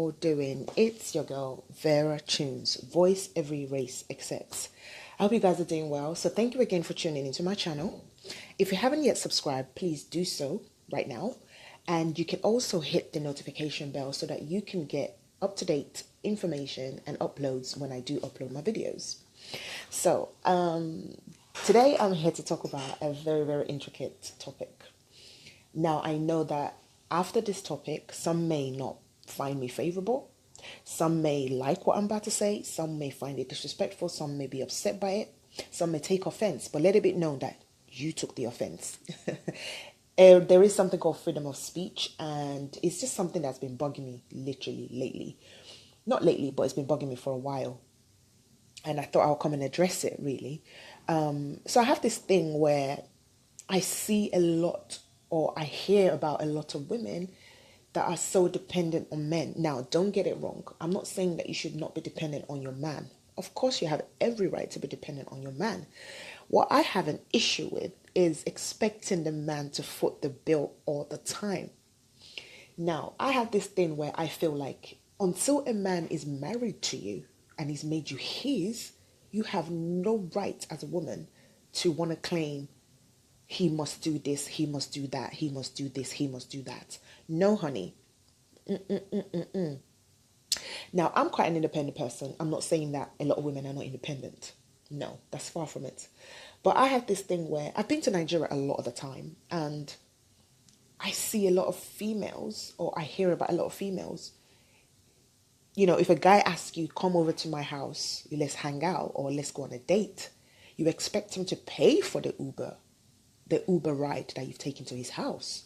all doing? It's your girl, Vera Tunes, voice every race accepts. I hope you guys are doing well. So thank you again for tuning into my channel. If you haven't yet subscribed, please do so right now. And you can also hit the notification bell so that you can get up-to-date information and uploads when I do upload my videos. So today I'm here to talk about a very, very intricate topic. Now, I know that after this topic, some may not find me favorable. Some may like what I'm about to say. Some may find it disrespectful. Some may be upset by it. Some may take offense. But let it be known that you took the offense. There is something called freedom of speech. And it's just something that's been bugging me literally lately. Not lately, but it's been bugging me for a while. And I thought I'll come and address it, really. So I have this thing where I see a lot, or I hear about a lot of women that are so dependent on men. Now, don't get it wrong. I'm not saying that you should not be dependent on your man. Of course, you have every right to be dependent on your man. What I have an issue with is expecting the man to foot the bill all the time. Now, I have this thing where I feel like until a man is married to you and he's made you his, you have no right as a woman to want to claim he must do this, he must do that, he must do this, he must do that. No, honey. Now, I'm quite an independent person. I'm not saying that a lot of women are not independent. No, that's far from it. But I have this thing where I've been to Nigeria a lot of the time, and I see a lot of females, or I hear about a lot of females. You know, if a guy asks you, come over to my house, let's hang out, or let's go on a date, you expect him to pay for the Uber ride that you've taken to his house.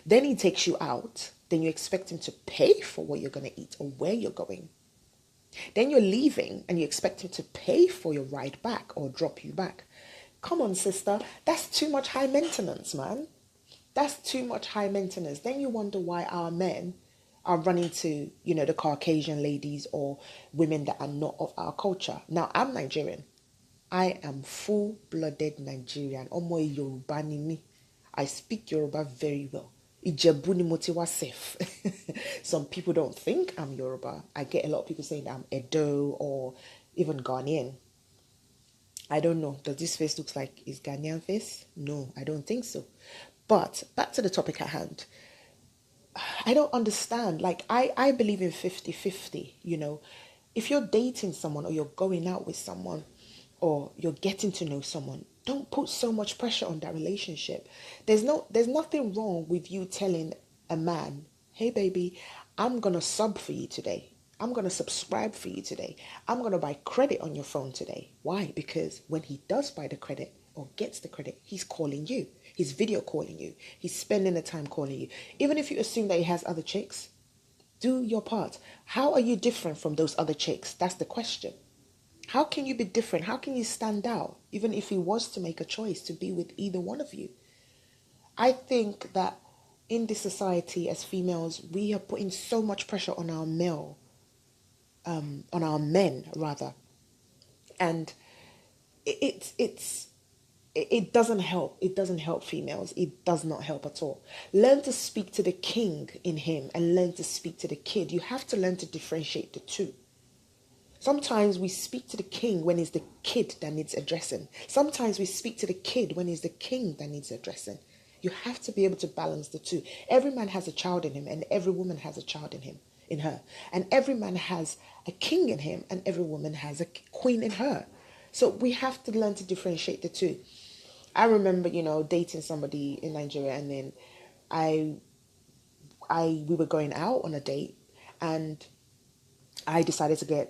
Then he takes you out. Then you expect him to pay for what you're going to eat or where you're going. Then you're leaving and you expect him to pay for your ride back or drop you back. Come on, sister. That's too much high maintenance, man. That's too much high maintenance. Then you wonder why our men are running to, the Caucasian ladies or women that are not of our culture. Now, I'm Nigerian. I am full-blooded Nigerian. Omo Yoruba ni mi. I speak Yoruba very well. Ijebu ni mo ti wá safe. Some people don't think I'm Yoruba. I get a lot of people saying that I'm Edo or even Ghanaian. I don't know. Does this face look like is Ghanaian face? No, I don't think so. But back to the topic at hand. I don't understand. Like, I believe in 50-50, If you're dating someone or you're going out with someone, or you're getting to know someone, don't put so much pressure on that relationship. There's nothing wrong with you telling a man, hey baby, I'm going to sub for you today. I'm going to subscribe for you today. I'm going to buy credit on your phone today. Why? Because when he does buy the credit or gets the credit, he's calling you. He's video calling you. He's spending the time calling you. Even if you assume that he has other chicks, do your part. How are you different from those other chicks? That's the question. How can you be different? How can you stand out, even if he was to make a choice to be with either one of you? I think that in this society, as females, we are putting so much pressure on our on our men rather, and it doesn't help. It doesn't help females. It does not help at all. Learn to speak to the king in him and learn to speak to the kid. You have to learn to differentiate the two. Sometimes we speak to the king when it's the kid that needs addressing. Sometimes we speak to the kid when it's the king that needs addressing. You have to be able to balance the two. Every man has a child in him and every woman has a child in her. And every man has a king in him and every woman has a queen in her. So we have to learn to differentiate the two. I remember, dating somebody in Nigeria, and then we were going out on a date, and I decided to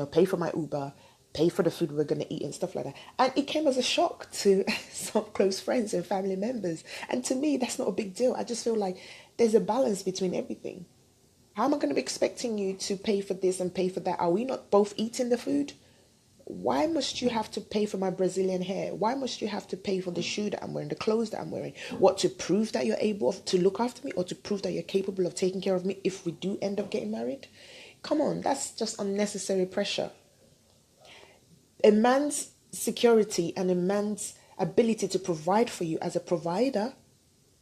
pay for my Uber, pay for the food we were going to eat and stuff like that. And it came as a shock to some close friends and family members. And to me, that's not a big deal. I just feel like there's a balance between everything. How am I going to be expecting you to pay for this and pay for that? Are we not both eating the food? Why must you have to pay for my Brazilian hair? Why must you have to pay for the shoe that I'm wearing, the clothes that I'm wearing? What, to prove that you're able to look after me, or to prove that you're capable of taking care of me if we do end up getting married? Come on, that's just unnecessary pressure. A man's security and a man's ability to provide for you as a provider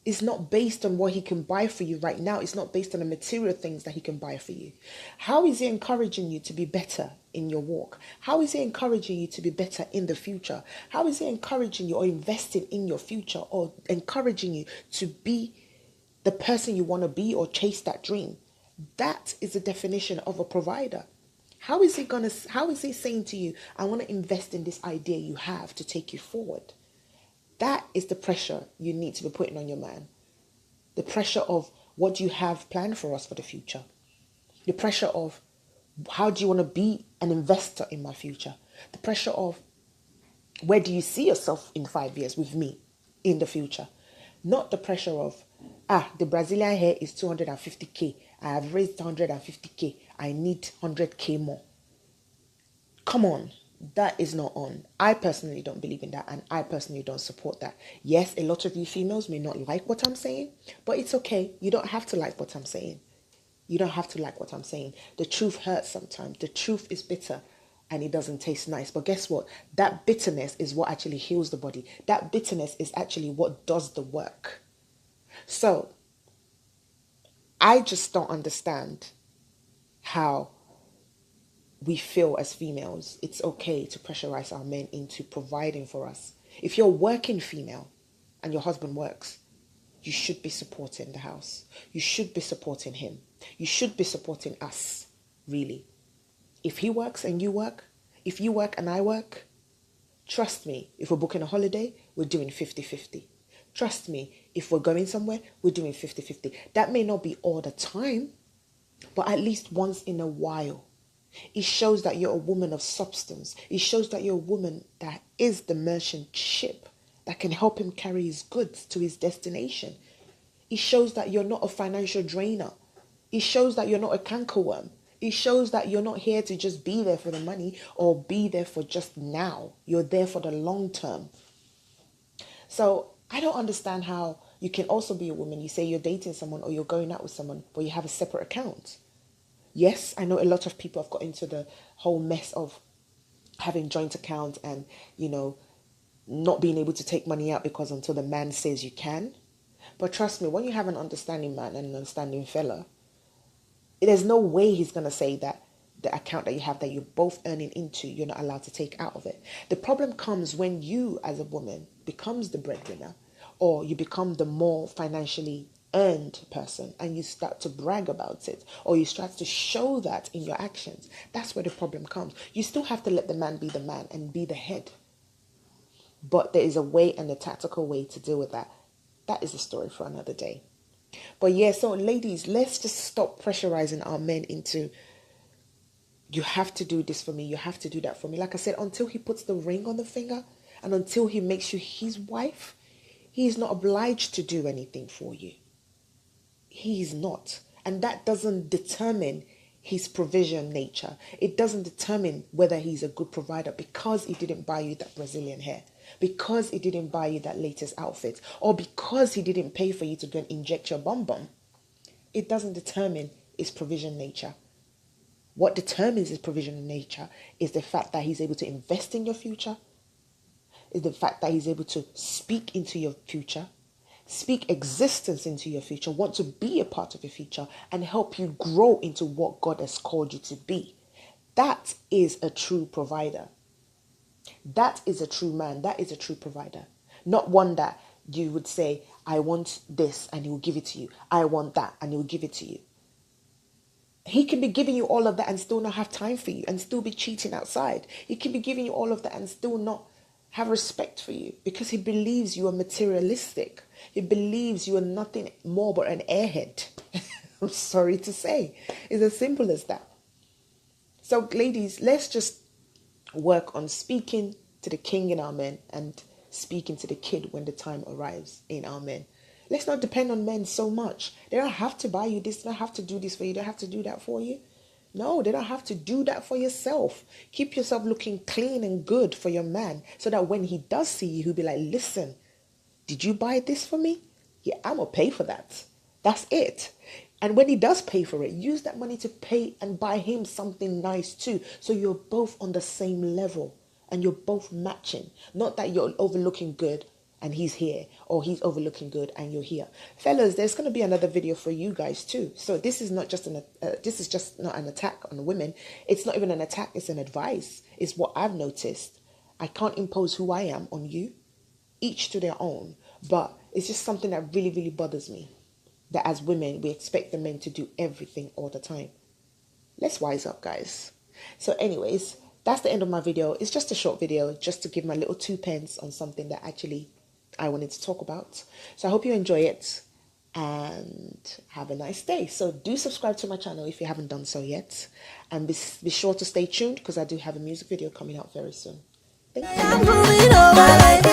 is not based on what he can buy for you right now. It's not based on the material things that he can buy for you. How is he encouraging you to be better in your walk? How is he encouraging you to be better in the future? How is he encouraging you or investing in your future or encouraging you to be the person you want to be or chase that dream? That is the definition of a provider. How is he saying to you, I want to invest in this idea you have to take you forward? That is the pressure you need to be putting on your man. The pressure of what do you have planned for us for the future? The pressure of how do you want to be an investor in my future? The pressure of where do you see yourself in 5 years with me in the future? Not the pressure of, the Brazilian hair is 250K. I have raised 150K. I need 100K more. Come on. That is not on. I personally don't believe in that, and I personally don't support that. Yes, a lot of you females may not like what I'm saying, but it's okay. You don't have to like what I'm saying. You don't have to like what I'm saying. The truth hurts sometimes. The truth is bitter and it doesn't taste nice. But guess what? That bitterness is what actually heals the body. That bitterness is actually what does the work. So, I just don't understand how we feel as females it's okay to pressurize our men into providing for us. If you're a working female and your husband works, you should be supporting the house. You should be supporting him. You should be supporting us, really. If he works and you work, if you work and I work, trust me, if we're booking a holiday, we're doing 50-50. Trust me, if we're going somewhere, we're doing 50-50. That may not be all the time, but at least once in a while. It shows that you're a woman of substance. It shows that you're a woman that is the merchant ship that can help him carry his goods to his destination. It shows that you're not a financial drainer. It shows that you're not a cankerworm. It shows that you're not here to just be there for the money or be there for just now. You're there for the long term. So I don't understand how you can also be a woman. You say you're dating someone or you're going out with someone, but you have a separate account. Yes, I know a lot of people have got into the whole mess of having joint account and, not being able to take money out because until the man says you can. But trust me, when you have an understanding man and an understanding fella, there's no way he's going to say that the account that you have that you're both earning into, you're not allowed to take out of it. The problem comes when you as a woman becomes the breadwinner or you become the more financially earned person and you start to brag about it or you start to show that in your actions. That's where the problem comes. You still have to let the man be the man and be the head. But there is a way and a tactical way to deal with that. That is a story for another day. But yeah, so ladies, let's just stop pressurizing our men into, you have to do this for me, you have to do that for me. Like I said, until he puts the ring on the finger and until he makes you his wife, he is not obliged to do anything for you. He is not. And that doesn't determine his provision nature. It doesn't determine whether he's a good provider because he didn't buy you that Brazilian hair, because he didn't buy you that latest outfit, or because he didn't pay for you to go and inject your bum bum. It doesn't determine his provision nature. What determines his provision nature is the fact that he's able to invest in your future, is the fact that he's able to speak into your future, speak existence into your future, want to be a part of your future, and help you grow into what God has called you to be. That is a true provider. That is a true man. That is a true provider. Not one that you would say, I want this, and he will give it to you. I want that, and he will give it to you. He can be giving you all of that and still not have time for you and still be cheating outside. He can be giving you all of that and still not have respect for you because he believes you are materialistic. He believes you are nothing more but an airhead. I'm sorry to say. It's as simple as that. So ladies, let's just work on speaking to the king in our men and speaking to the kid when the time arrives in our men. Let's not depend on men so much. They don't have to buy you this. They don't have to do this for you. They don't have to do that for you. No, they don't have to do that for yourself. Keep yourself looking clean and good for your man so that when he does see you, he'll be like, listen, did you buy this for me? Yeah, I'm going to pay for that. That's it. And when he does pay for it, use that money to pay and buy him something nice too. So you're both on the same level and you're both matching. Not that you're overlooking good and he's here, or he's overlooking good and you're here. Fellas, there's going to be another video for you guys too. So this is not just this is just not an attack on women. It's not even an attack, it's an advice. It's what I've noticed. I can't impose who I am on you, each to their own, but it's just something that really, really bothers me, that as women we expect the men to do everything all the time. Let's wise up, guys. So anyways, that's the end of my video. It's just a short video, just to give my little 2 pence on something that actually I wanted to talk about. So I hope you enjoy it and have a nice day. So do subscribe to my channel if you haven't done so yet, and be sure to stay tuned, because I do have a music video coming out very soon. Thank you.